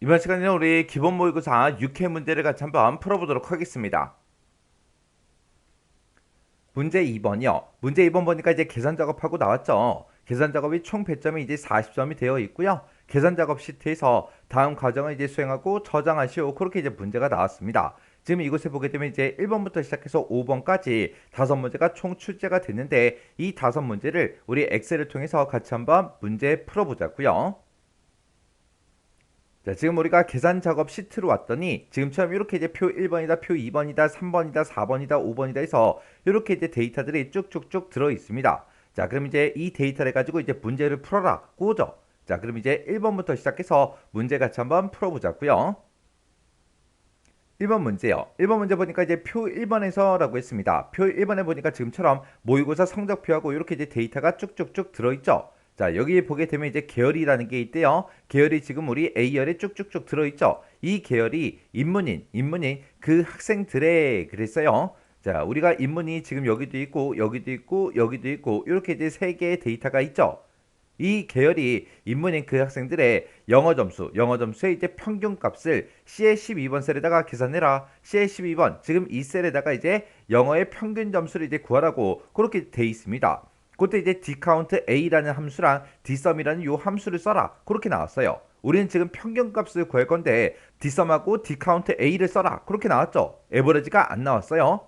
이번 시간에는 우리 기본 모의고사 6회 문제를 같이 한번 풀어보도록 하겠습니다. 문제 2번이요. 문제 2번 보니까 이제 계산 작업하고 나왔죠. 계산 작업이 총 배점이 이제 40점이 되어 있고요. 계산 작업 시트에서 다음 과정을 이제 수행하고 저장하시오. 그렇게 이제 문제가 나왔습니다. 지금 이곳에 보게 되면 이제 1번부터 시작해서 5번까지 5문제가 총 출제가 됐는데 이 5문제를 우리 엑셀을 통해서 같이 한번 문제 풀어보자고요. 자, 지금 우리가 계산 작업 시트로 왔더니 지금처럼 이렇게 이제 표 1번이다, 표 2번이다, 3번이다, 4번이다, 5번이다 해서 이렇게 이제 데이터들이 쭉쭉쭉 들어 있습니다. 자, 그럼 이제 이 데이터를 가지고 이제 문제를 풀어라. 꾸죠. 자, 그럼 이제 1번부터 시작해서 문제 같이 한번 풀어보자고요. 1번 문제요. 1번 문제 보니까 이제 표 1번에서라고 했습니다. 표 1번에 보니까 지금처럼 모의고사 성적표하고 이렇게 이제 데이터가 쭉쭉쭉 들어있죠. 자, 여기 보게 되면 이제 계열이라는 게 있대요. 계열이 지금 우리 A열에 쭉쭉쭉 들어있죠. 이 계열이 인문인 그 학생들의 그랬어요. 자, 우리가 인문이 지금 여기도 있고 여기도 있고 여기도 있고 이렇게 이제 세 개의 데이터가 있죠. 이 계열이 인문인 그 학생들의 영어 점수의 이제 평균 값을 C의 12번 셀에다가 계산해라. C의 12번, 지금 이 셀에다가 이제 영어의 평균 점수를 이제 구하라고 그렇게 돼 있습니다. 그때 이제 dcount a라는 함수랑 dsum이라는 요 함수를 써라. 그렇게 나왔어요. 우리는 지금 평균 값을 구할 건데 dsum하고 dcount a를 써라. 그렇게 나왔죠. 에버리지가 안 나왔어요.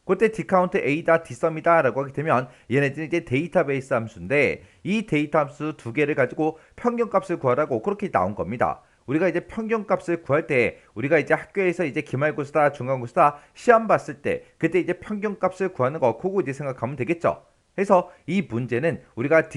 그때 dcount a다 dsum이다 라고 하게 되면 얘네들은 이제 데이터베이스 함수인데 이 데이터 함수 두 개를 가지고 평균 값을 구하라고 그렇게 나온 겁니다. 우리가 이제 평균 값을 구할 때 우리가 이제 학교에서 이제 기말고사다 중간고사다 시험 봤을 때 그때 이제 평균 값을 구하는 거 그거 이제 생각하면 되겠죠. 그래서 이 문제는 우리가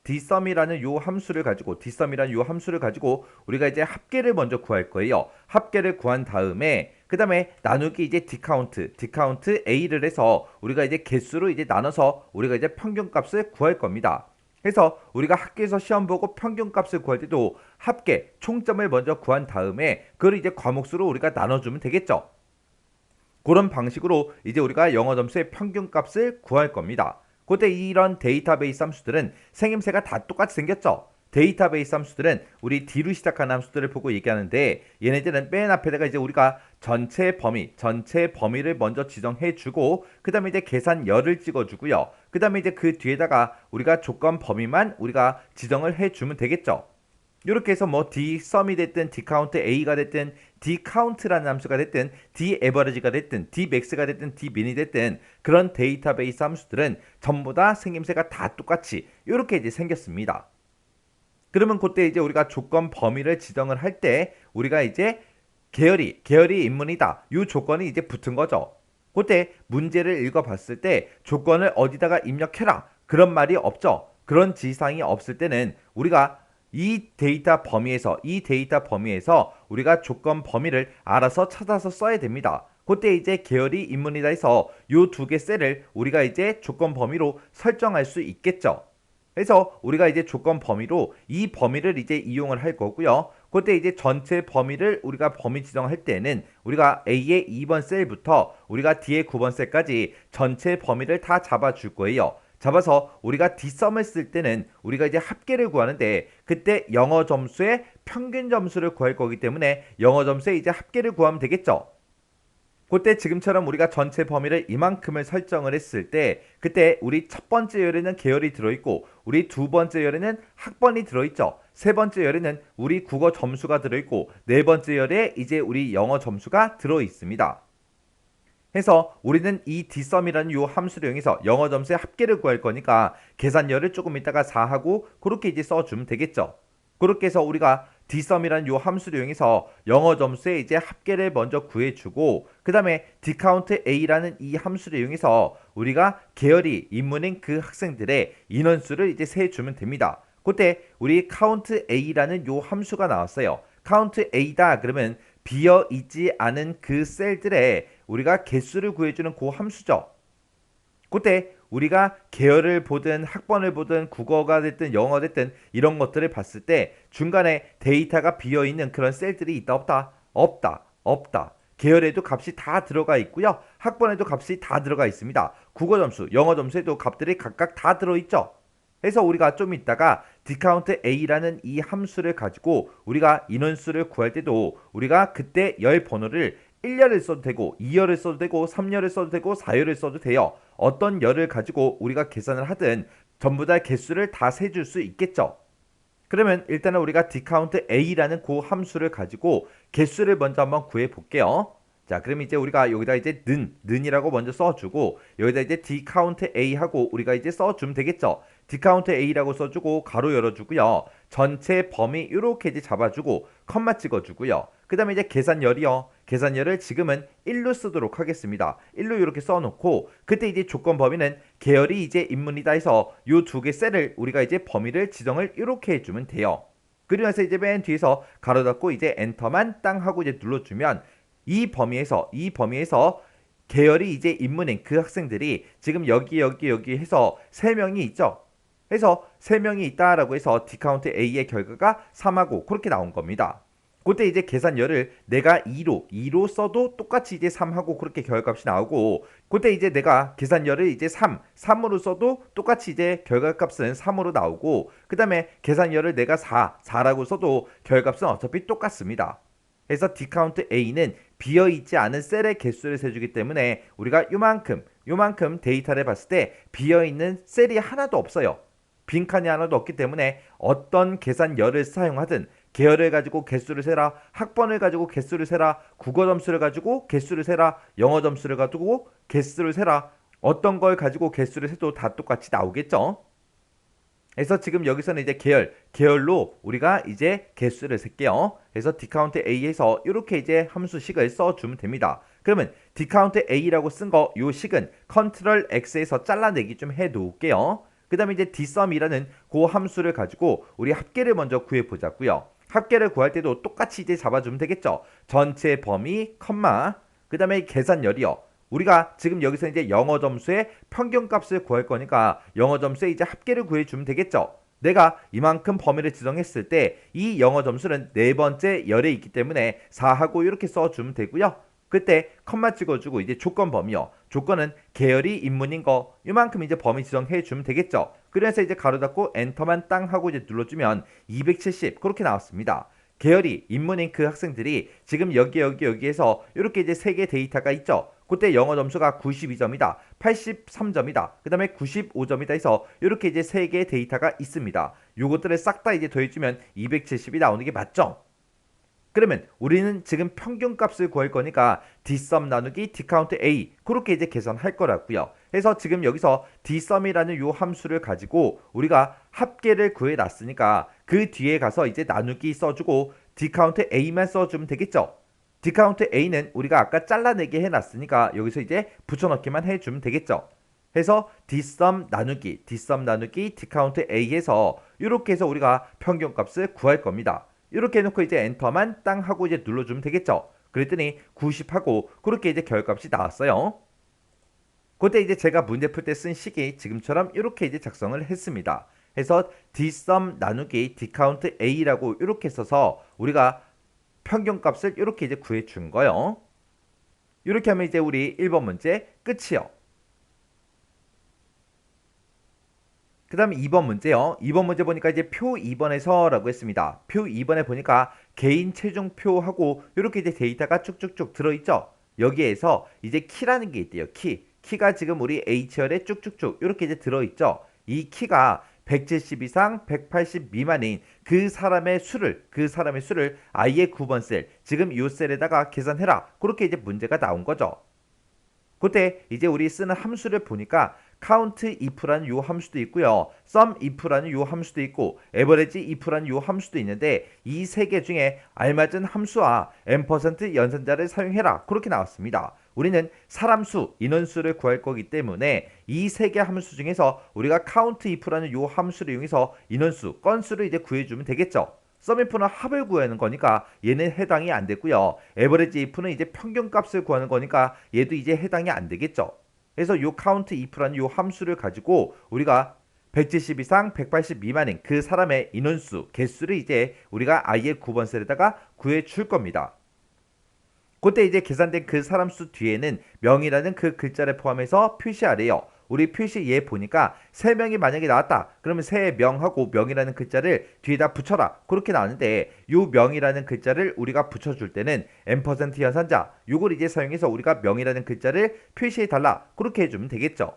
dsum이라는 요 함수를 가지고 dsum이라는 요 함수를 가지고 우리가 이제 합계를 먼저 구할 거예요. 합계를 구한 다음에 그 다음에 나누기 이제 dcount a를 해서 우리가 이제 개수로 이제 나눠서 우리가 이제 평균값을 구할 겁니다. 그래서 우리가 학교에서 시험 보고 평균값을 구할 때도 합계 총점을 먼저 구한 다음에 그걸 이제 과목수로 우리가 나눠주면 되겠죠. 그런 방식으로 이제 우리가 영어 점수의 평균값을 구할 겁니다. 그때 이런 데이터베이스 함수들은 생김새가 다 똑같이 생겼죠. 데이터베이스 함수들은 우리 D로 시작하는 함수들을 보고 얘기하는데 얘네들은 맨 앞에다가 이제 우리가 전체 범위를 먼저 지정해주고 그 다음에 이제 계산열을 찍어주고요. 그 다음에 이제 그 뒤에다가 우리가 조건 범위만 우리가 지정을 해주면 되겠죠. 이렇게 해서 뭐 dsum이 됐든 dcount a가 됐든 dcount라는 함수가 됐든 daverage가 됐든 dmax가 됐든 dmin이 됐든 그런 데이터베이스 함수들은 전부 다 생김새가 다 똑같이 이렇게 이제 생겼습니다. 그러면 그때 이제 우리가 조건 범위를 지정을 할 때 우리가 이제 계열이 인문이다. 이 조건이 이제 붙은 거죠. 그때 문제를 읽어봤을 때 조건을 어디다가 입력해라. 그런 말이 없죠. 그런 지시사항이 없을 때는 우리가 이 데이터 범위에서 우리가 조건 범위를 알아서 찾아서 써야 됩니다. 그때 이제 계열이 인문이다 해서 요 두 개 셀을 우리가 이제 조건 범위로 설정할 수 있겠죠. 그래서 우리가 이제 조건 범위로 이 범위를 이제 이용을 할 거고요. 그때 이제 전체 범위를 우리가 범위 지정할 때는 우리가 A의 2번 셀부터 우리가 D의 9번 셀까지 전체 범위를 다 잡아줄 거예요. 잡아서 우리가 dsum을 쓸 때는 우리가 이제 합계를 구하는데 그때 영어 점수의 평균 점수를 구할 거기 때문에 영어 점수의 이제 합계를 구하면 되겠죠. 그때 지금처럼 우리가 전체 범위를 이만큼을 설정을 했을 때 그때 우리 첫 번째 열에는 계열이 들어있고 우리 두 번째 열에는 학번이 들어있죠. 세 번째 열에는 우리 국어 점수가 들어있고 네 번째 열에 이제 우리 영어 점수가 들어있습니다. 해서 우리는 이 dsum이라는 요 함수를 이용해서 영어 점수의 합계를 구할 거니까 계산열을 조금 이따가 4하고 그렇게 이제 써주면 되겠죠. 그렇게 해서 우리가 dsum이라는 요 함수를 이용해서 영어 점수의 이제 합계를 먼저 구해주고 그 다음에 dcount a라는 이 함수를 이용해서 우리가 계열이 인문인 그 학생들의 인원수를 이제 세주면 됩니다. 그때 우리 count a라는 요 함수가 나왔어요. count a다 그러면 비어 있지 않은 그 셀들의 우리가 개수를 구해주는 그 함수죠. 그때 우리가 계열을 보든 학번을 보든 국어가 됐든 영어 됐든 이런 것들을 봤을 때 중간에 데이터가 비어있는 그런 셀들이 있다 없다? 없다. 계열에도 값이 다 들어가 있고요. 학번에도 값이 다 들어가 있습니다. 국어 점수, 영어 점수에도 값들이 각각 다 들어있죠. 해서 우리가 좀 이따가 dCount A라는 이 함수를 가지고 우리가 인원수를 구할 때도 우리가 그때 열 번호를 1열을 써도 되고 2열을 써도 되고 3열을 써도 되고 4열을 써도 돼요. 어떤 열을 가지고 우리가 계산을 하든 전부 다 개수를 다 세줄 수 있겠죠. 그러면 일단은 우리가 dCount A라는 그 함수를 가지고 개수를 먼저 한번 구해 볼게요. 자, 그럼 이제 우리가 여기다 이제 는이라고 먼저 써주고 여기다 이제 dCount A 하고 우리가 이제 써주면 되겠죠. dCount A라고 써주고 가로 열어주고요. 전체 범위 이렇게 이제 잡아주고 컴마 찍어주고요. 그 다음에 이제 계산열이요. 계산열을 지금은 1로 쓰도록 하겠습니다. 1로 이렇게 써놓고 그때 이제 조건 범위는 계열이 이제 인문이다 해서 요 두 개 셀을 우리가 이제 범위를 지정을 이렇게 해주면 돼요. 그러면서 이제 맨 뒤에서 가로 닫고 이제 엔터만 땅 하고 이제 눌러주면 이 범위에서 계열이 이제 인문인 그 학생들이 지금 여기 해서 3명이 있죠. 해서 3명이 있다라고 해서 dCount A의 결과가 3하고 그렇게 나온 겁니다. 그때 이제 계산열을 내가 2로 써도 똑같이 이제 3하고 그렇게 결과값이 나오고 그때 이제 내가 계산열을 이제 3으로 써도 똑같이 이제 결과값은 3으로 나오고 그 다음에 계산열을 내가 4라고 써도 결과값은 어차피 똑같습니다. 그래서 dCount A는 비어있지 않은 셀의 개수를 세주기 때문에 우리가 요만큼 데이터를 봤을 때 비어있는 셀이 하나도 없어요. 빈칸이 하나도 없기 때문에 어떤 계산열을 사용하든 계열을 가지고 개수를 세라, 학번을 가지고 개수를 세라, 국어 점수를 가지고 개수를 세라, 영어 점수를 가지고 개수를 세라, 어떤 걸 가지고 개수를 세도 다 똑같이 나오겠죠. 그래서 지금 여기서는 이제 계열로 우리가 이제 개수를 셀게요. 그래서 dCount A에서 이렇게 이제 함수식을 써주면 됩니다. 그러면 dCount A라고 쓴 거 요 식은 Ctrl X에서 잘라내기 좀 해놓을게요. 그 다음에 이제 dsum이라는 그 함수를 가지고 우리 합계를 먼저 구해보자고요. 합계를 구할 때도 똑같이 이제 잡아주면 되겠죠. 전체 범위, 컴마, 그 다음에 계산열이요. 우리가 지금 여기서 이제 영어 점수의 평균값을 구할 거니까 영어 점수의 이제 합계를 구해주면 되겠죠. 내가 이만큼 범위를 지정했을 때 이 영어 점수는 네 번째 열에 있기 때문에 4하고 이렇게 써주면 되고요. 그때 컴마 찍어주고 이제 조건 범위요. 조건은 계열이 인문인 거 이만큼 이제 범위 지정해 주면 되겠죠. 그래서 이제 가로 닫고 엔터만 땅 하고 이제 눌러주면 270 그렇게 나왔습니다. 계열이 인문인 그 학생들이 지금 여기에서 이렇게 이제 세 개 데이터가 있죠. 그때 영어 점수가 92점이다, 83점이다, 그 다음에 95점이다 해서 이렇게 이제 세 개의 데이터가 있습니다. 요것들을 싹 다 이제 더해주면 270이 나오는 게 맞죠? 그러면 우리는 지금 평균값을 구할 거니까 dsum 나누기 dCount A 그렇게 이제 계산할 거라고요. 그래서 지금 여기서 dsum이라는 요 함수를 가지고 우리가 합계를 구해 놨으니까 그 뒤에 가서 이제 나누기 써주고 dCount A만 써주면 되겠죠. dCount A는 우리가 아까 잘라내게 해놨으니까 여기서 이제 붙여넣기만 해주면 되겠죠. 해서 dsum 나누기 dCount A 해서 이렇게 해서 우리가 평균값을 구할 겁니다. 이렇게 해놓고 이제 엔터만 땅 하고 이제 눌러주면 되겠죠. 그랬더니 90하고 그렇게 이제 결과값이 나왔어요. 그때 이제 제가 문제 풀 때 쓴 식이 지금처럼 이렇게 이제 작성을 했습니다. 해서 dsum 나누기 dCount A라고 이렇게 써서 우리가 평균값을 이렇게 이제 구해 준 거예요. 이렇게 하면 이제 우리 1번 문제 끝이요. 그 다음에 2번 문제요. 2번 문제 보니까 이제 표 2번에서 라고 했습니다. 표 2번에 보니까 개인 체중표하고 이렇게 이제 데이터가 쭉쭉쭉 들어있죠. 여기에서 이제 키라는 게 있대요. 키가 지금 우리 H열에 쭉쭉쭉 이렇게 이제 들어있죠. 이 키가 170 이상 180 미만인 그 사람의 수를 i의 9번 셀 지금 이 셀에다가 계산해라. 그렇게 이제 문제가 나온 거죠. 그때 이제 우리 쓰는 함수를 보니까 count if라는 요 함수도 있고요. sum if라는 요 함수도 있고 average if라는 요 함수도 있는데 이 세 개 중에 알맞은 함수와 n% 연산자를 사용해라. 그렇게 나왔습니다. 우리는 사람 수, 인원수를 구할 거기 때문에 이 세 개 함수 중에서 우리가 count if라는 요 함수를 이용해서 인원수, 건수를 이제 구해주면 되겠죠. sumif는 합을 구하는 거니까 얘는 해당이 안 되고요. average if는 이제 평균값을 구하는 거니까 얘도 이제 해당이 안 되겠죠. 그래서 요 count if라는 요 함수를 가지고 우리가 170 이상 180 미만인 그 사람의 인원수, 개수를 이제 우리가 i의 9번 셀에다가 구해 줄 겁니다. 그때 이제 계산된 그 사람 수 뒤에는 명이라는 그 글자를 포함해서 표시하래요. 우리 표시 얘 보니까 3명이 만약에 나왔다. 그러면 3명하고 명이라는 글자를 뒤에다 붙여라. 그렇게 나왔는데 요 명이라는 글자를 우리가 붙여줄 때는 앰퍼센트 연산자 요걸 이제 사용해서 우리가 명이라는 글자를 표시해 달라. 그렇게 해주면 되겠죠.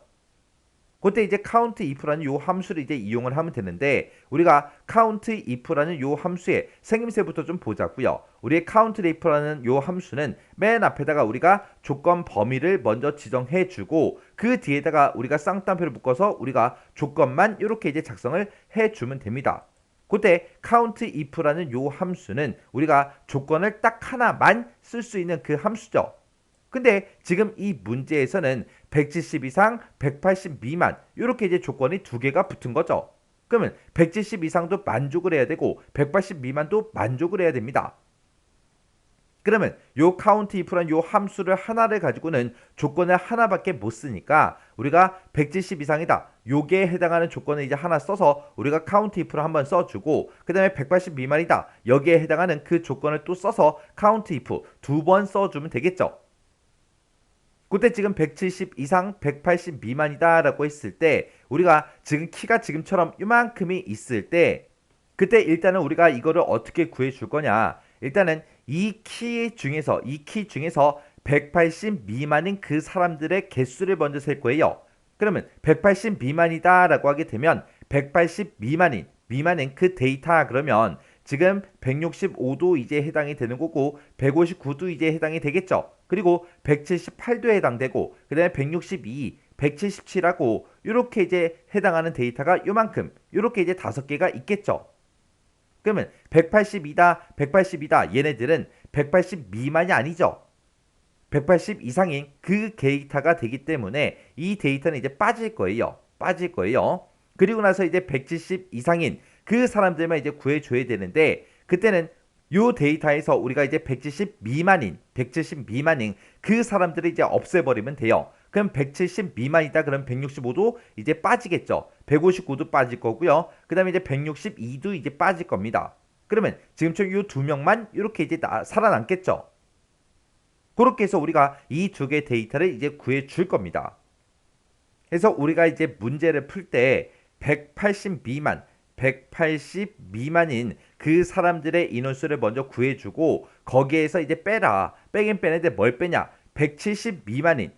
그때 이제 count if라는 요 함수를 이제 이용을 하면 되는데 우리가 count if라는 요 함수의 생김새부터 좀 보자고요. 우리의 count if라는 요 함수는 맨 앞에다가 우리가 조건 범위를 먼저 지정해 주고 그 뒤에다가 우리가 쌍따옴표를 묶어서 우리가 조건만 이렇게 이제 작성을 해 주면 됩니다. 그때 count if라는 요 함수는 우리가 조건을 딱 하나만 쓸 수 있는 그 함수죠. 근데 지금 이 문제에서는 170 이상, 180 미만 이렇게 이제 조건이 두 개가 붙은 거죠. 그러면 170 이상도 만족을 해야 되고 180 미만도 만족을 해야 됩니다. 그러면 요 count if란 요 함수를 하나를 가지고는 조건을 하나밖에 못 쓰니까 우리가 170 이상이다. 요게 해당하는 조건을 이제 하나 써서 우리가 count if를 한번 써주고 그 다음에 180 미만이다. 여기에 해당하는 그 조건을 또 써서 count if 두 번 써주면 되겠죠. 그때 지금 170 이상 180 미만이다 라고 했을 때 우리가 지금 키가 지금처럼 이만큼이 있을 때 그때 일단은 우리가 이거를 어떻게 구해 줄 거냐. 일단은 이 키 중에서 180 미만인 그 사람들의 개수를 먼저 셀 거예요. 그러면 180 미만이다 라고 하게 되면 180 미만인 그 데이터 그러면 지금 165도 이제 해당이 되는 거고 159도 이제 해당이 되겠죠. 그리고 178도에 해당되고 그 다음에 162, 177하고 이렇게 이제 해당하는 데이터가 요만큼 이렇게 이제 5개가 있겠죠. 그러면 180이다, 180이다 얘네들은 180 미만이 아니죠. 180 이상인 그 데이터가 되기 때문에 이 데이터는 이제 빠질 거예요. 그리고 나서 이제 170 이상인 그 사람들만 이제 구해줘야 되는데 그때는 요 데이터에서 우리가 이제 170 미만인 그 사람들을 이제 없애버리면 돼요. 그럼 170 미만이다. 그럼 165도 이제 빠지겠죠. 159도 빠질 거고요. 그 다음에 이제 162도 이제 빠질 겁니다. 그러면 지금처럼 요 두 명만 이렇게 이제 살아남겠죠. 그렇게 해서 우리가 이 두 개의 데이터를 이제 구해 줄 겁니다. 그래서 우리가 이제 문제를 풀 때 180 미만인 그 사람들의 인원수를 먼저 구해주고 거기에서 이제 빼긴 빼는데 뭘 빼냐. 170 미만인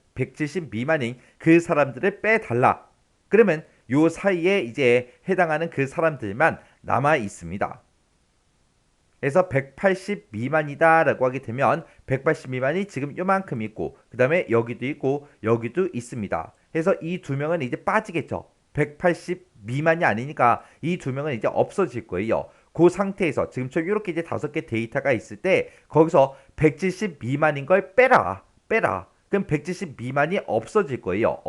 그 사람들을 빼달라. 그러면 요 사이에 이제 해당하는 그 사람들만 남아 있습니다. 그래서 180 미만이다 라고 하게 되면 180 미만이 지금 요만큼 있고 그 다음에 여기도 있고 여기도 있습니다. 그래서 이 두 명은 이제 빠지겠죠. 180 미만이 아니니까 이 두 명은 이제 없어질 거예요. 그 상태에서 지금처럼 이렇게 이제 5개 데이터가 있을 때 거기서 170 미만인 걸 빼라. 그럼 170 미만이 없어질 거예요.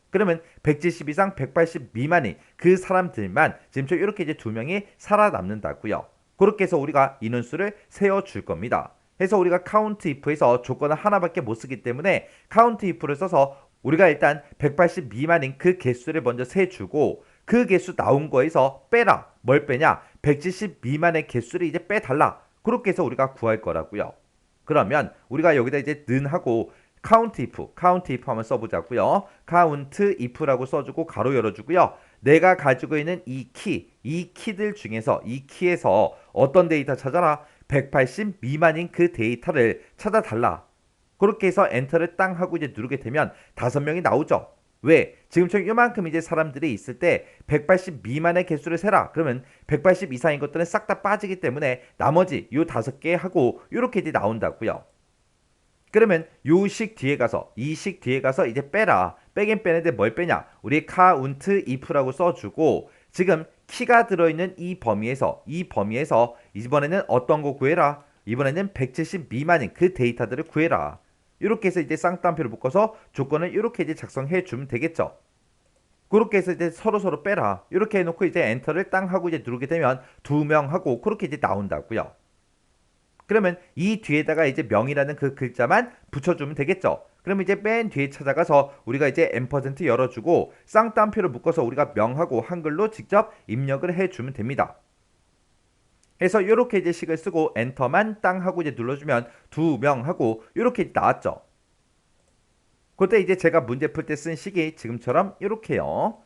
그러면 170 이상 180 미만인 그 사람들만 지금처럼 이렇게 이제 두 명이 살아남는다고요. 그렇게 해서 우리가 인원수를 세워줄 겁니다. 그래서 우리가 count if에서 조건을 하나밖에 못 쓰기 때문에 count if를 써서 우리가 일단 180 미만인 그 개수를 먼저 세주고 그 개수 나온 거에서 빼라. 뭘 빼냐? 170 미만의 개수를 이제 빼달라. 그렇게 해서 우리가 구할 거라고요. 그러면 우리가 여기다 이제 는 하고 count if 한번 써보자고요. count if라고 써주고 가로 열어주고요. 내가 가지고 있는 이 키들 중에서 이 키에서 어떤 데이터 찾아라? 180 미만인 그 데이터를 찾아달라. 그렇게 해서 엔터를 땅 하고 이제 누르게 되면 5명이 나오죠. 왜? 지금처럼 이만큼 이제 사람들이 있을 때 180 미만의 개수를 세라. 그러면 180 이상인 것들은 싹 다 빠지기 때문에 나머지 요 5개 하고 이렇게 이제 나온다고요. 그러면 이 식 뒤에 가서 이제 빼라. 빼긴 빼는데 뭘 빼냐? 우리 count if라고 써주고 지금 키가 들어있는 이 범위에서 이번에는 어떤 거 구해라? 이번에는 170 미만인 그 데이터들을 구해라. 이렇게 해서 이제 쌍따옴표를 묶어서 조건을 이렇게 이제 작성해 주면 되겠죠. 그렇게 해서 이제 서로 빼라. 이렇게 해놓고 이제 엔터를 땅 하고 이제 누르게 되면 2명 하고 그렇게 이제 나온다고요. 그러면 이 뒤에다가 이제 명이라는 그 글자만 붙여주면 되겠죠. 그러면 이제 맨 뒤에 찾아가서 우리가 이제 앰퍼센트 열어주고 쌍따옴표를 묶어서 우리가 명하고 한글로 직접 입력을 해주면 됩니다. 그래서 이렇게 이제 식을 쓰고 엔터만 땅 하고 이제 눌러주면 2명 하고 이렇게 나왔죠. 그때 이제 제가 문제 풀 때 쓴 식이 지금처럼 이렇게요.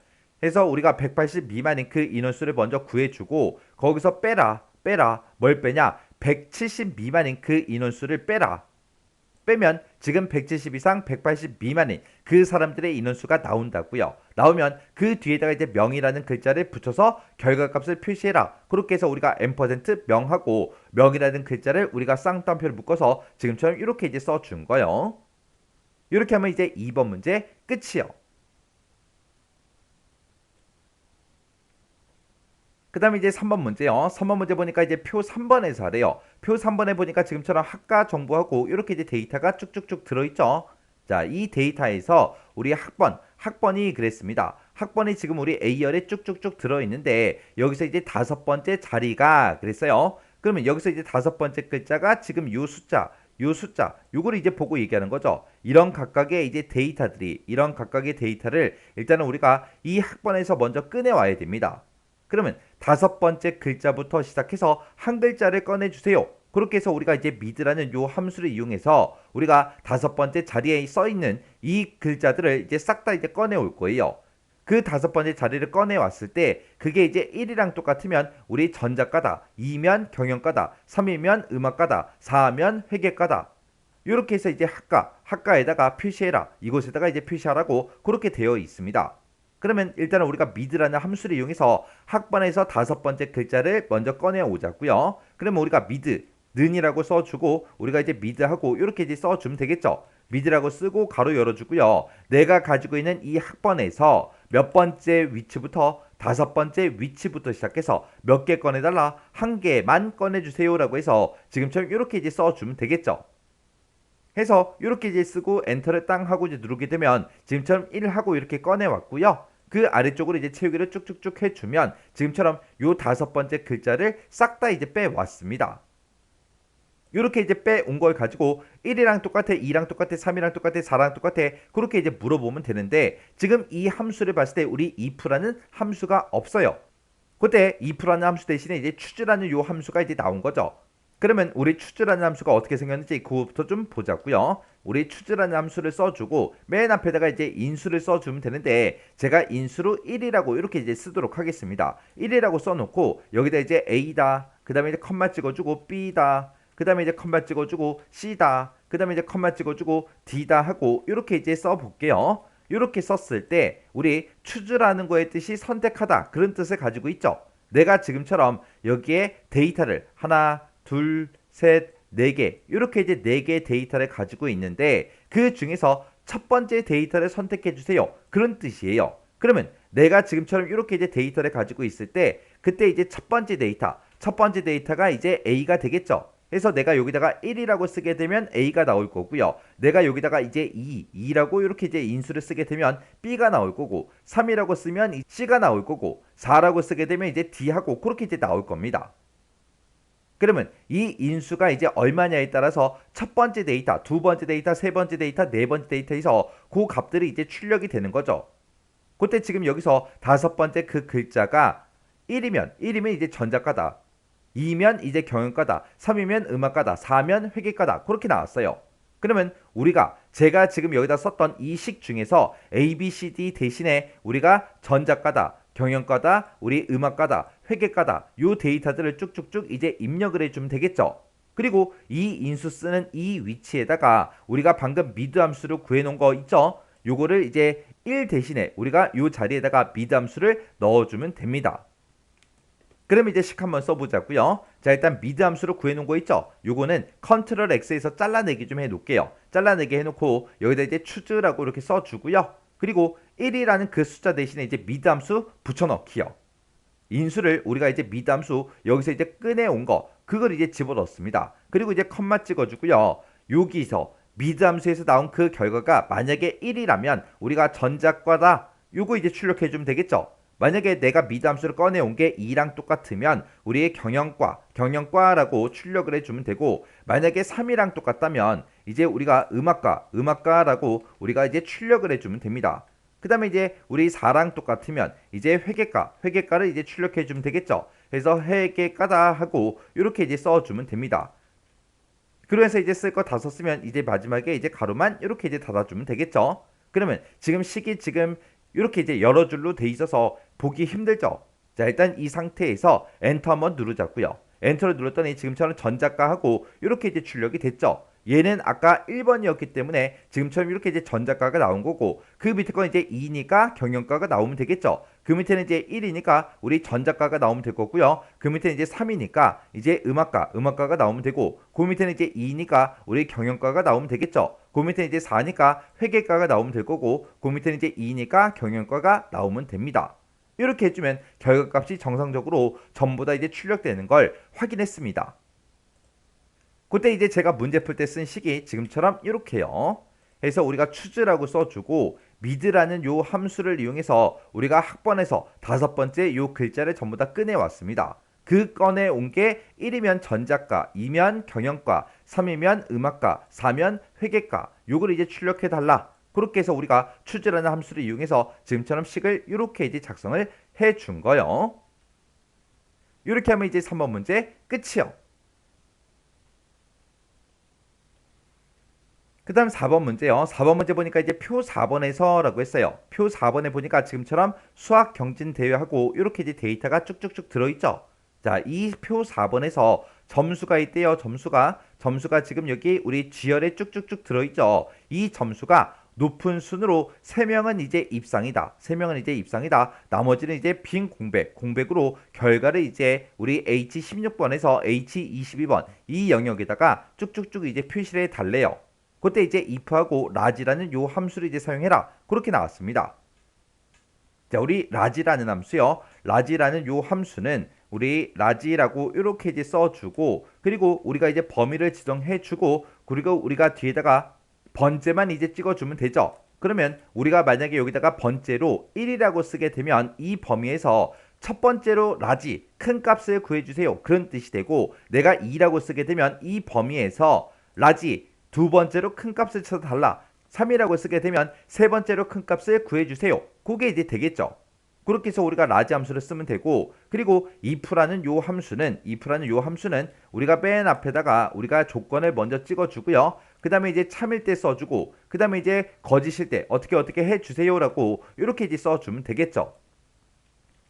해서 우리가 180 미만인 그 인원수를 먼저 구해주고 거기서 빼라 뭘 빼냐 170 미만인 그 인원수를 빼라. 빼면 지금 170 이상 180 미만인 그 사람들의 인원수가 나온다고요. 나오면 그 뒤에다가 이제 명이라는 글자를 붙여서 결과값을 표시해라. 그렇게 해서 우리가 M% 명하고 명이라는 글자를 우리가 쌍따옴표를 묶어서 지금처럼 이렇게 이제 써준 거예요. 이렇게 하면 이제 2번 문제 끝이요. 그 다음에 이제 3번 문제요. 3번 문제 보니까 이제 표 3번에서 하래요. 표 3번에 보니까 지금처럼 학과 정보하고 이렇게 이제 데이터가 쭉쭉쭉 들어있죠. 자, 이 데이터에서 우리 학번이 그랬습니다. 학번이 지금 우리 A열에 쭉쭉쭉 들어있는데 여기서 이제 5번째 자리가 그랬어요. 그러면 여기서 이제 5번째 글자가 지금 요 숫자, 요거를 이제 보고 얘기하는 거죠. 이런 각각의 데이터를 일단은 우리가 이 학번에서 먼저 꺼내와야 됩니다. 그러면 5번째 글자부터 시작해서 한 글자를 꺼내주세요. 그렇게 해서 우리가 이제 mid라는 요 함수를 이용해서 우리가 5번째 자리에 써 있는 이 글자들을 이제 싹 다 이제 꺼내올 거예요. 그 5번째 자리를 꺼내왔을 때 그게 이제 1이랑 똑같으면 우리 전자과다, 2면 경영과다, 3이면 음악과다, 4면 회계과다. 이렇게 해서 이제 학과에다가 표시해라. 이곳에다가 이제 표시하라고 그렇게 되어 있습니다. 그러면 일단은 우리가 mid라는 함수를 이용해서 학번에서 5번째 글자를 먼저 꺼내 오자고요. 그러면 우리가 mid는이라고 써주고 우리가 이제 mid하고 이렇게 이제 써주면 되겠죠. mid라고 쓰고 가로 열어주고요. 내가 가지고 있는 이 학번에서 몇 번째 위치부터 5번째 위치부터 시작해서 몇 개 꺼내달라, 한 개만 꺼내주세요라고 해서 지금처럼 이렇게 이제 써주면 되겠죠. 해서 이렇게 이제 쓰고 엔터를 땅 하고 이제 누르게 되면 지금처럼 1하고 이렇게 꺼내왔고요. 그 아래쪽으로 이제 채우기를 쭉쭉쭉 해주면 지금처럼 요 5번째 글자를 싹 다 이제 빼왔습니다. 이렇게 이제 빼온 걸 가지고 1이랑 똑같아, 2랑 똑같아, 3이랑 똑같아, 4랑 똑같아 그렇게 이제 물어보면 되는데 지금 이 함수를 봤을 때 우리 if라는 함수가 없어요. 그때 if라는 함수 대신에 이제 choose라는 요 함수가 이제 나온 거죠. 그러면 우리 choose라는 함수가 어떻게 생겼는지 그거부터 좀 보자고요. 우리 choose라는 함수를 써주고 맨 앞에다가 이제 인수를 써주면 되는데 제가 인수로 1이라고 이렇게 이제 쓰도록 하겠습니다. 1이라고 써놓고 여기다 이제 A다, 그 다음에 이제 컴마 찍어주고 B다, 그 다음에 이제 컴마 찍어주고 C다, 그 다음에 이제 컴마 찍어주고 D다 하고 이렇게 이제 써볼게요. 이렇게 썼을 때 우리 choose라는 거의 뜻이 선택하다 그런 뜻을 가지고 있죠. 내가 지금처럼 여기에 데이터를 하나, 둘, 셋, 네 개 이렇게 이제 4개의 데이터를 가지고 있는데 그 중에서 첫 번째 데이터를 선택해 주세요. 그런 뜻이에요. 그러면 내가 지금처럼 이렇게 이제 데이터를 가지고 있을 때 그때 이제 첫 번째 데이터가 이제 A가 되겠죠. 그래서 내가 여기다가 1이라고 쓰게 되면 A가 나올 거고요. 내가 여기다가 이제 2라고 이렇게 이제 인수를 쓰게 되면 B가 나올 거고 3이라고 쓰면 C가 나올 거고 4라고 쓰게 되면 이제 D하고 그렇게 이제 나올 겁니다. 그러면 이 인수가 이제 얼마냐에 따라서 첫 번째 데이터, 두 번째 데이터, 세 번째 데이터, 네 번째 데이터에서 그 값들이 이제 출력이 되는 거죠. 그때 지금 여기서 5번째 그 글자가 1이면 이제 전자과다. 2면 이제 경영과다. 3이면 음악과다. 4면 회계과다. 그렇게 나왔어요. 그러면 제가 지금 여기다 썼던 이 식 중에서 A, B, C, D 대신에 우리가 전자과다, 경영과다, 우리 음악과다, 회계과다 요 데이터들을 쭉쭉쭉 이제 입력을 해주면 되겠죠. 그리고 이 인수 쓰는 이 위치에다가 우리가 방금 미드 함수를 구해놓은 거 있죠. 요거를 이제 1 대신에 우리가 요 자리에다가 미드 함수를 넣어주면 됩니다. 그럼 이제 식 한번 써보자고요. 자, 일단 미드 함수로 구해놓은 거 있죠. 요거는 컨트롤 X에서 잘라내기 좀 해놓을게요. 잘라내기 해놓고 여기다 이제 choose라고 이렇게 써주고요. 그리고 1이라는 그 숫자 대신에 이제 미드 함수 붙여넣기요. 인수를 우리가 이제 미드 함수 여기서 이제 꺼내온 거 그걸 이제 집어넣습니다. 그리고 이제 컴마 찍어주고요. 여기서 미드 함수에서 나온 그 결과가 만약에 1이라면 우리가 전자과다 요거 이제 출력해주면 되겠죠. 만약에 내가 미드 함수를 꺼내온 게 2랑 똑같으면 우리의 경영과라고 출력을 해주면 되고 만약에 3이랑 똑같다면 이제 우리가 음악과라고 우리가 이제 출력을 해주면 됩니다. 그 다음에 이제 우리 4랑 똑같으면 이제 회계과를 이제 출력해주면 되겠죠. 그래서 회계과다 하고 이렇게 이제 써주면 됩니다. 그러면서 이제 쓸 거 다 썼으면 이제 마지막에 이제 가로만 이렇게 이제 닫아주면 되겠죠. 그러면 지금 식이 지금 이렇게 이제 여러 줄로 돼 있어서 보기 힘들죠. 자, 일단 이 상태에서 엔터 한번 누르자고요. 엔터를 눌렀더니 지금처럼 전작가하고 이렇게 이제 출력이 됐죠. 얘는 아까 1번이었기 때문에 지금처럼 이렇게 이제 전작가가 나온 거고, 그 밑에 건 이제 2니까 경영가가 나오면 되겠죠. 그 밑에는 이제 1이니까 우리 전작가가 나오면 될 거고요. 그 밑에는 이제 3이니까 이제 음악가가 나오면 되고, 그 밑에는 이제 2니까 우리 경영가가 나오면 되겠죠. 그 밑에는 이제 4니까 회계가가 나오면 될 거고, 그 밑에는 이제 2니까 경영가가 나오면 됩니다. 이렇게 해주면 결과값이 정상적으로 전부 다 이제 출력되는 걸 확인했습니다. 그때 이제 제가 문제 풀 때 쓴 식이 지금처럼 이렇게요. 해서 우리가 추즈라고 써주고 미드라는 요 함수를 이용해서 우리가 학번에서 5번째 요 글자를 전부 다 꺼내왔습니다. 그 꺼내온 게 1이면 전작가, 2면 경영과, 3이면 음악가, 4면 회계과, 요걸 이제 출력해달라. 그렇게 해서 우리가 추즈라는 함수를 이용해서 지금처럼 식을 이렇게 이제 작성을 해준 거요. 이렇게 하면 이제 3번 문제 끝이요. 그 다음 4번 문제요. 4번 문제 보니까 이제 표 4번에서 라고 했어요. 표 4번에 보니까 지금처럼 수학 경진 대회하고 이렇게 이제 데이터가 쭉쭉쭉 들어있죠. 자, 이 표 4번에서 점수가 있대요. 점수가 지금 여기 우리 G열에 쭉쭉쭉 들어있죠. 이 점수가 높은 순으로 3명은 이제 입상이다. 3명은 이제 입상이다. 나머지는 이제 빈 공백으로 결과를 이제 우리 H16번에서 H22번 이 영역에다가 쭉쭉쭉 이제 표시를 해달래요. 그때 이제 if하고 라지라는 요 함수를 이제 사용해라. 그렇게 나왔습니다. 자, 우리 라지라는 함수요. 라지라는 요 함수는 우리 라지라고 이렇게 이제 써주고, 그리고 우리가 이제 범위를 지정해주고, 그리고 우리가 뒤에다가 번째만 이제 찍어주면 되죠. 그러면 우리가 만약에 여기다가 번째로 1이라고 쓰게 되면 이 범위에서 첫 번째로 라지 큰 값을 구해주세요. 그런 뜻이 되고, 내가 2라고 쓰게 되면 이 범위에서 라지 두 번째로 큰 값을 찾아달라. 3이라고 쓰게 되면 세 번째로 큰 값을 구해주세요. 그게 이제 되겠죠. 그렇게 해서 우리가 라지 함수를 쓰면 되고, 그리고 if라는 요 함수는 우리가 맨 앞에다가 우리가 조건을 먼저 찍어주고요. 그 다음에 이제 참일 때 써주고, 그 다음에 이제 거짓일 때 어떻게 해주세요라고 이렇게 이제 써주면 되겠죠.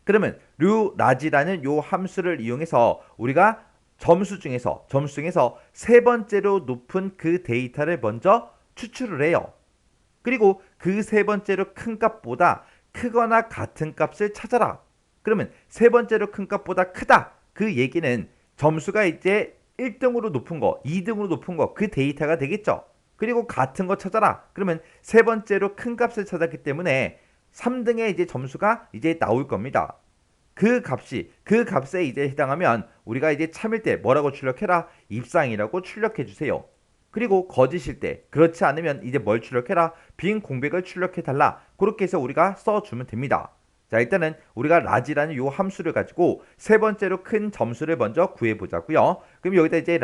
그러면 라지라는 요 함수를 이용해서 우리가 점수 중에서 세 번째로 높은 그 데이터를 먼저 추출을 해요. 그리고 그 세 번째로 큰 값보다 크거나 같은 값을 찾아라. 그러면 세 번째로 큰 값보다 크다. 그 얘기는 점수가 이제 1등으로 높은 거, 2등으로 높은 거, 그 데이터가 되겠죠. 그리고 같은 거 찾아라. 그러면 세 번째로 큰 값을 찾았기 때문에 3등의 이제 점수가 이제 나올 겁니다. 그 값에 이제 해당하면 우리가 이제 참일 때 뭐라고 출력해라? 입상이라고 출력해 주세요. 그리고 거짓일 때 그렇지 않으면 이제 뭘 출력해라? 빈 공백을 출력해 달라. 그렇게 해서 우리가 써주면 됩니다. 자, 일단은 우리가 라지라는 요 함수를 가지고 세 번째로 큰 점수를 먼저 구해보자고요. 그럼 여기다 이제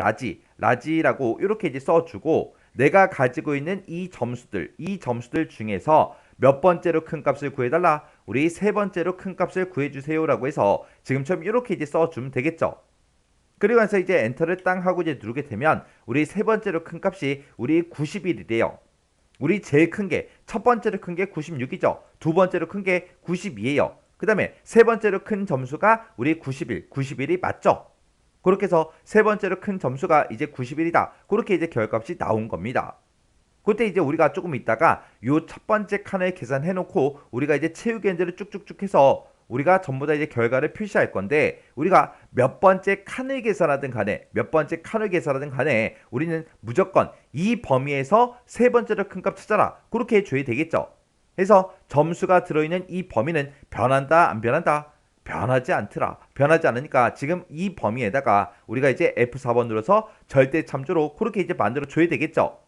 라지라고 이렇게 이제 써주고, 내가 가지고 있는 이 점수들 중에서 몇 번째로 큰 값을 구해달라? 우리 세 번째로 큰 값을 구해주세요 라고 해서 지금처럼 이렇게 이제 써주면 되겠죠. 그리고 나서 이제 엔터를 땅 하고 이제 누르게 되면 우리 세 번째로 큰 값이 우리 91이래요. 우리 제일 큰 게 첫 번째로 큰 게 96이죠. 두 번째로 큰 게 92예요. 그 다음에 세 번째로 큰 점수가 우리 91이 맞죠? 그렇게 해서 세 번째로 큰 점수가 이제 91이다. 그렇게 이제 결과값이 나온 겁니다. 그때 이제 우리가 조금 있다가 요 첫 번째 칸을 계산해 놓고 우리가 이제 채우기 엔드를 쭉쭉쭉 해서 우리가 전부 다 이제 결과를 표시할 건데, 우리가 몇 번째 칸을 계산하든 간에 우리는 무조건 이 범위에서 세 번째로 큰 값 찾아라. 그렇게 해줘야 되겠죠. 그래서 점수가 들어있는 이 범위는 변한다 안 변한다? 변하지 않더라. 변하지 않으니까 지금 이 범위에다가 우리가 이제 F4번 눌러서 절대 참조로 그렇게 이제 만들어 줘야 되겠죠.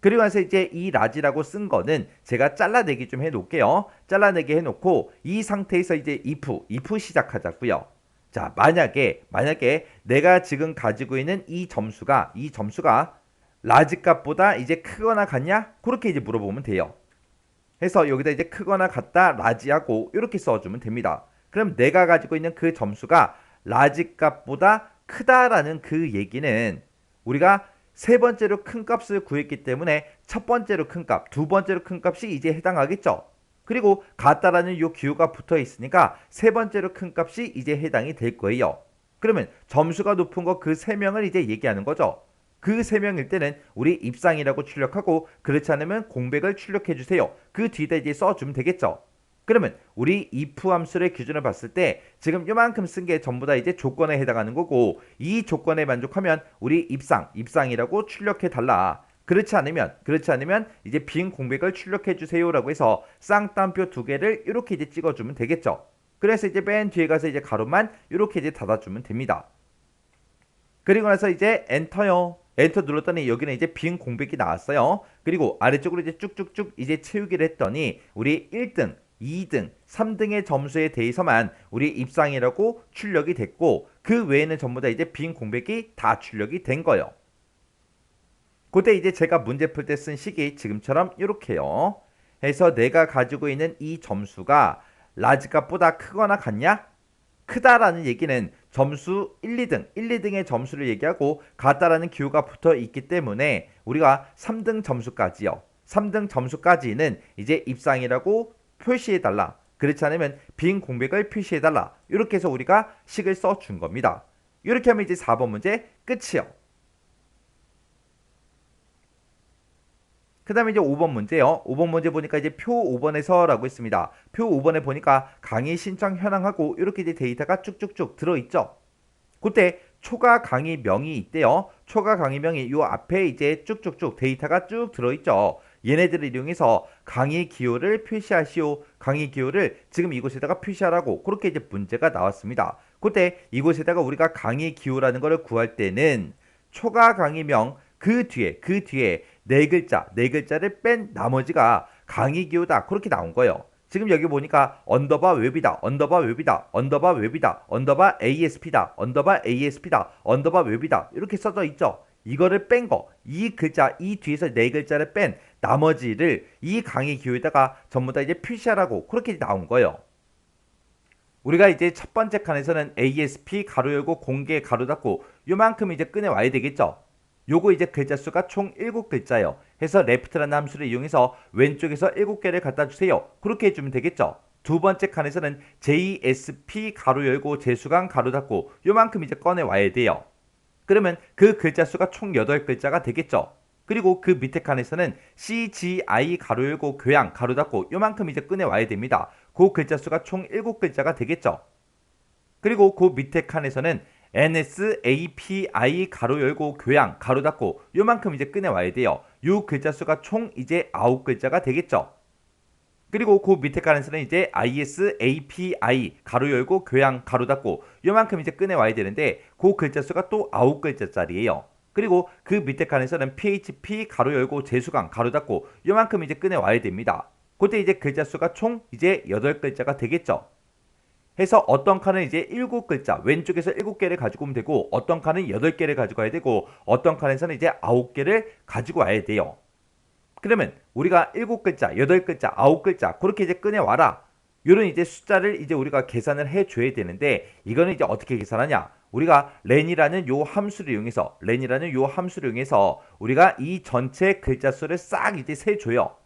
그리고 나서 이제 이 라지라고 쓴 거는 제가 잘라내기 좀 해놓을게요. 잘라내기 해놓고 이 상태에서 이제 if 시작하자고요. 자, 만약에 내가 지금 가지고 있는 이 점수가 라지 값보다 이제 크거나 같냐? 그렇게 이제 물어보면 돼요. 해서 여기다 이제 크거나 같다 라지하고 이렇게 써주면 됩니다. 그럼 내가 가지고 있는 그 점수가 라지 값보다 크다라는 그 얘기는 우리가 세 번째로 큰 값을 구했기 때문에 첫 번째로 큰 값, 두 번째로 큰 값이 이제 해당하겠죠. 그리고 같다라는 이 기호가 붙어 있으니까 세 번째로 큰 값이 이제 해당이 될 거예요. 그러면 점수가 높은 거 그 세 명을 이제 얘기하는 거죠. 그 세 명일 때는 우리 입상이라고 출력하고 그렇지 않으면 공백을 출력해 주세요. 그 뒤에다 이제 써주면 되겠죠. 그러면 우리 if 함수의 기준을 봤을 때 지금 요만큼 쓴 게 전부 다 이제 조건에 해당하는 거고 이 조건에 만족하면 우리 입상이라고 출력해 달라. 그렇지 않으면 이제 빈 공백을 출력해 주세요라고 해서 쌍따옴표 두 개를 이렇게 이제 찍어주면 되겠죠. 그래서 이제 맨 뒤에 가서 이제 가로만 이렇게 이제 닫아주면 됩니다. 그리고 나서 이제 엔터요. 엔터 눌렀더니 여기는 이제 빈 공백이 나왔어요. 그리고 아래쪽으로 이제 쭉쭉쭉 이제 채우기를 했더니 우리 1등, 2등, 3등의 점수에 대해서만 우리 입상이라고 출력이 됐고 그 외에는 전부 다 이제 빈 공백이 다 출력이 된 거예요. 그때 이제 제가 문제 풀 때 쓴 식이 지금처럼 이렇게요. 해서 내가 가지고 있는 이 점수가 라지 값보다 크거나 같냐? 크다라는 얘기는 점수 1, 2등, 1, 2등의 점수를 얘기하고 같다라는 기호가 붙어 있기 때문에 우리가 3등 점수까지요. 3등 점수까지는 이제 입상이라고 표시해달라. 그렇지 않으면 빈 공백을 표시해달라. 이렇게 해서 우리가 식을 써준 겁니다. 이렇게 하면 이제 4번 문제 끝이요. 그 다음에 이제 5번 문제요. 5번 문제 보니까 이제 표 5번에서 라고 했습니다. 표 5번에 보니까 강의 신청 현황하고 이렇게 이제 데이터가 쭉쭉쭉 들어있죠. 그때 초과 강의명이 있대요. 초과 강의명이 요 앞에 이제 쭉쭉쭉 데이터가 쭉 들어있죠. 얘네들을 이용해서 강의 기호를 표시하시오. 강의 기호를 지금 이곳에다가 표시하라고 그렇게 이제 문제가 나왔습니다. 그때 이곳에다가 우리가 강의 기호라는 것을 구할 때는 초과 강의명 그 뒤에 네 글자를 뺀 나머지가 강의 기호다 그렇게 나온 거예요. 지금 여기 보니까 언더바 웹이다, 언더바 웹이다, 언더바 웹이다, 언더바 ASP다, 언더바 ASP다, 언더바 웹이다 이렇게 써져 있죠. 이거를 뺀 거, 이 글자, 이 뒤에서 네 글자를 뺀 나머지를 이 강의 기호에다가 전부 다 이제 표시하라고 그렇게 나온 거예요. 우리가 이제 첫 번째 칸에서는 ASP 가로 열고 공개 가로 닫고 요만큼 이제 꺼내 와야 되겠죠. 요거 이제 글자 수가 총 7글자예요. 해서 left라는 함수를 이용해서 왼쪽에서 7개를 갖다 주세요. 그렇게 해주면 되겠죠. 두 번째 칸에서는 JSP 가로 열고 재수강 가로 닫고 요만큼 이제 꺼내 와야 돼요. 그러면 그 글자 수가 총 8글자가 되겠죠. 그리고 그 밑에 칸에서는 CGI 가로 열고 교양 가로 닫고 요만큼 이제 꺼내 와야 됩니다. 그 글자 수가 총 7글자가 되겠죠. 그리고 그 밑에 칸에서는 NSAPI 가로 열고 교양 가로 닫고 요만큼 이제 꺼내 와야 돼요. 요 글자 수가 총 이제 9글자가 되겠죠. 그리고 그 밑에 칸에서는 이제 ISAPI 가로 열고 교양 가로 닫고 요만큼 이제 꺼내 와야 되는데 그 글자 수가 또 9글자짜리예요. 그리고 그 밑에 칸에서는 PHP 가로 열고 재수강 가로 닫고 요만큼 이제 꺼내 와야 됩니다. 그때 이제 글자 수가 총 이제 8글자가 되겠죠. 해서 어떤 칸은 이제 7글자 왼쪽에서 7개를 가지고 오면 되고 어떤 칸은 8개를 가지고 와야 되고 어떤 칸에서는 이제 9개를 가지고 와야 돼요. 그러면 우리가 7글자, 8글자, 9글자 그렇게 이제 꺼내와라. 이런 이제 숫자를 이제 우리가 계산을 해줘야 되는데 이거는 이제 어떻게 계산하냐? 우리가 렌이라는 요 함수를 이용해서 우리가 이 전체 글자 수를 싹 이제 세줘요.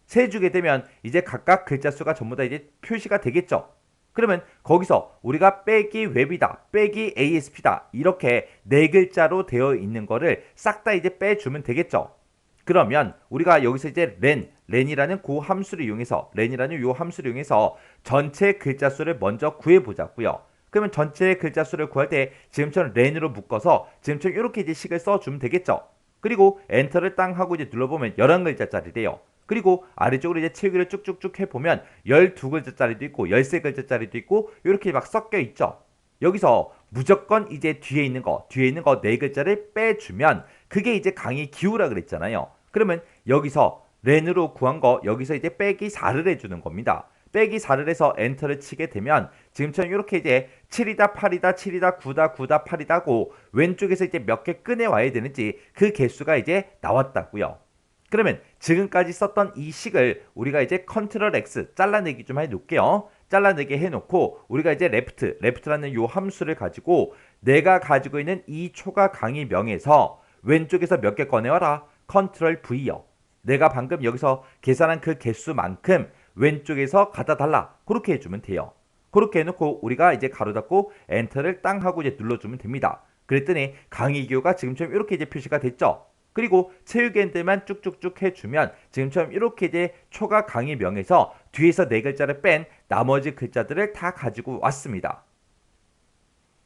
세주게 되면 이제 각각 글자 수가 전부 다 이제 표시가 되겠죠. 그러면 거기서 우리가 빼기 웹이다, 빼기 ASP다 이렇게 네 글자로 되어 있는 거를 싹 다 이제 빼주면 되겠죠. 그러면 우리가 여기서 이제 렌이라는 그 함수를 이용해서 전체 글자 수를 먼저 구해보자고요. 그러면 전체 글자 수를 구할 때 지금처럼 렌으로 묶어서 지금처럼 이렇게 이제 식을 써주면 되겠죠. 그리고 엔터를 땅 하고 이제 눌러보면 11글자짜리래요. 그리고 아래쪽으로 이제 채우기를 쭉쭉쭉 해보면 12글자짜리도 있고 13글자짜리도 있고 이렇게 막 섞여 있죠. 여기서 무조건 이제 뒤에 있는 거 4글자를 빼주면 그게 이제 강의 기호라 그랬잖아요. 그러면 여기서 렌으로 구한 거 여기서 이제 빼기 4를 해주는 겁니다. 빼기 4를 해서 엔터를 치게 되면 지금처럼 이렇게 이제 7이다 8이다 7이다 9다 9다 8이다고 왼쪽에서 이제 몇 개 꺼내 와야 되는지 그 개수가 이제 나왔다고요. 그러면 지금까지 썼던 이 식을 우리가 이제 컨트롤 X 잘라내기 좀 해놓을게요. 잘라내게 해놓고 우리가 이제 left라는 요 함수를 가지고 내가 가지고 있는 이 초과 강의명에서 왼쪽에서 몇 개 꺼내와라. 컨트롤 V요. 내가 방금 여기서 계산한 그 개수만큼 왼쪽에서 갖다 달라. 그렇게 해주면 돼요. 그렇게 해놓고 우리가 이제 가로 닫고 엔터를 땅 하고 이제 눌러주면 됩니다. 그랬더니 강의기호가 지금처럼 이렇게 이제 표시가 됐죠. 그리고 체육엔드만 쭉쭉쭉 해주면 지금처럼 이렇게 이제 초과 강의명에서 뒤에서 네 글자를 뺀 나머지 글자들을 다 가지고 왔습니다.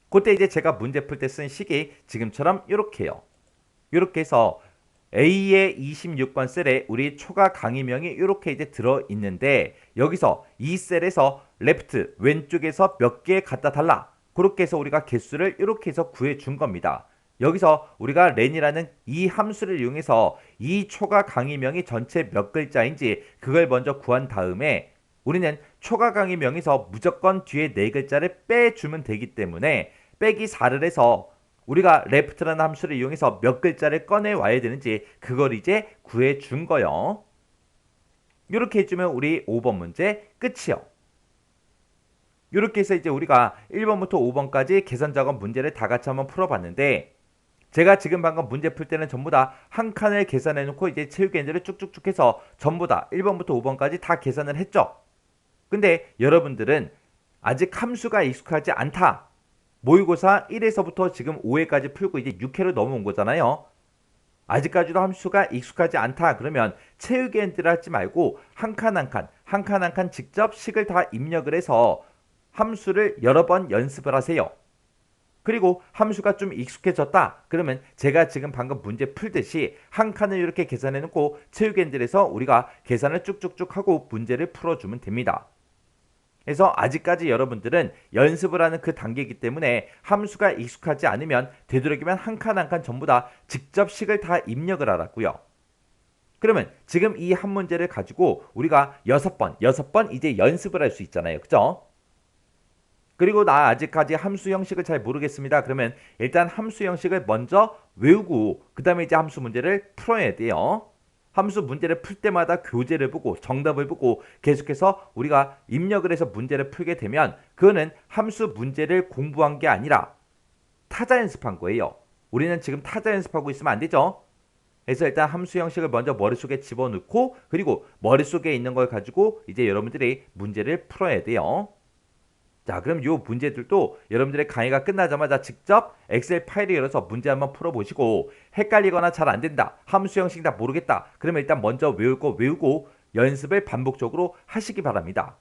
그때 이제 제가 문제 풀 때 쓴 식이 지금처럼 이렇게요. 이렇게 해서 A의 26번 셀에 우리 초과 강의명이 이렇게 이제 들어있는데 여기서 이 셀에서 레프트 왼쪽에서 몇 개 갖다 달라. 그렇게 해서 우리가 개수를 이렇게 해서 구해준 겁니다. 여기서 우리가 렌이라는 이 함수를 이용해서 이 초과 강의명이 전체 몇 글자인지 그걸 먼저 구한 다음에 우리는 초과 강의명에서 무조건 뒤에 네 글자를 빼주면 되기 때문에 빼기 4를 해서 우리가 left라는 함수를 이용해서 몇 글자를 꺼내 와야 되는지 그걸 이제 구해 준 거요. 이렇게 해주면 우리 5번 문제 끝이요. 이렇게 해서 이제 우리가 1번부터 5번까지 계산 작업 문제를 다 같이 한번 풀어봤는데 제가 지금 방금 문제 풀 때는 전부 다 한 칸을 계산해 놓고 이제 체육엔드를 쭉쭉쭉 해서 전부 다 1번부터 5번까지 다 계산을 했죠. 근데 여러분들은 아직 함수가 익숙하지 않다. 모의고사 1에서부터 지금 5회까지 풀고 이제 6회로 넘어온 거잖아요. 아직까지도 함수가 익숙하지 않다. 그러면 체육엔드를 하지 말고 한 칸 한 칸 직접 식을 다 입력을 해서 함수를 여러 번 연습을 하세요. 그리고 함수가 좀 익숙해졌다. 그러면 제가 지금 방금 문제 풀듯이 한 칸을 이렇게 계산해 놓고 체육엔드에서 우리가 계산을 쭉쭉쭉 하고 문제를 풀어주면 됩니다. 그래서 아직까지 여러분들은 연습을 하는 그 단계이기 때문에 함수가 익숙하지 않으면 되도록이면 한 칸 한 칸 전부 다 직접 식을 다 입력을 하라고요. 그러면 지금 이 한 문제를 가지고 우리가 6번 이제 연습을 할 수 있잖아요. 그죠? 그리고 나 아직까지 함수 형식을 잘 모르겠습니다. 그러면 일단 함수 형식을 먼저 외우고 그 다음에 이제 함수 문제를 풀어야 돼요. 함수 문제를 풀 때마다 교재를 보고 정답을 보고 계속해서 우리가 입력을 해서 문제를 풀게 되면 그거는 함수 문제를 공부한 게 아니라 타자 연습한 거예요. 우리는 지금 타자 연습하고 있으면 안 되죠. 그래서 일단 함수 형식을 먼저 머릿속에 집어넣고 그리고 머릿속에 있는 걸 가지고 이제 여러분들이 문제를 풀어야 돼요. 자, 그럼 이 문제들도 여러분들의 강의가 끝나자마자 직접 엑셀 파일을 열어서 문제 한번 풀어보시고 헷갈리거나 잘 안된다. 함수 형식 다 모르겠다. 그러면 일단 먼저 외울 거 외우고 연습을 반복적으로 하시기 바랍니다.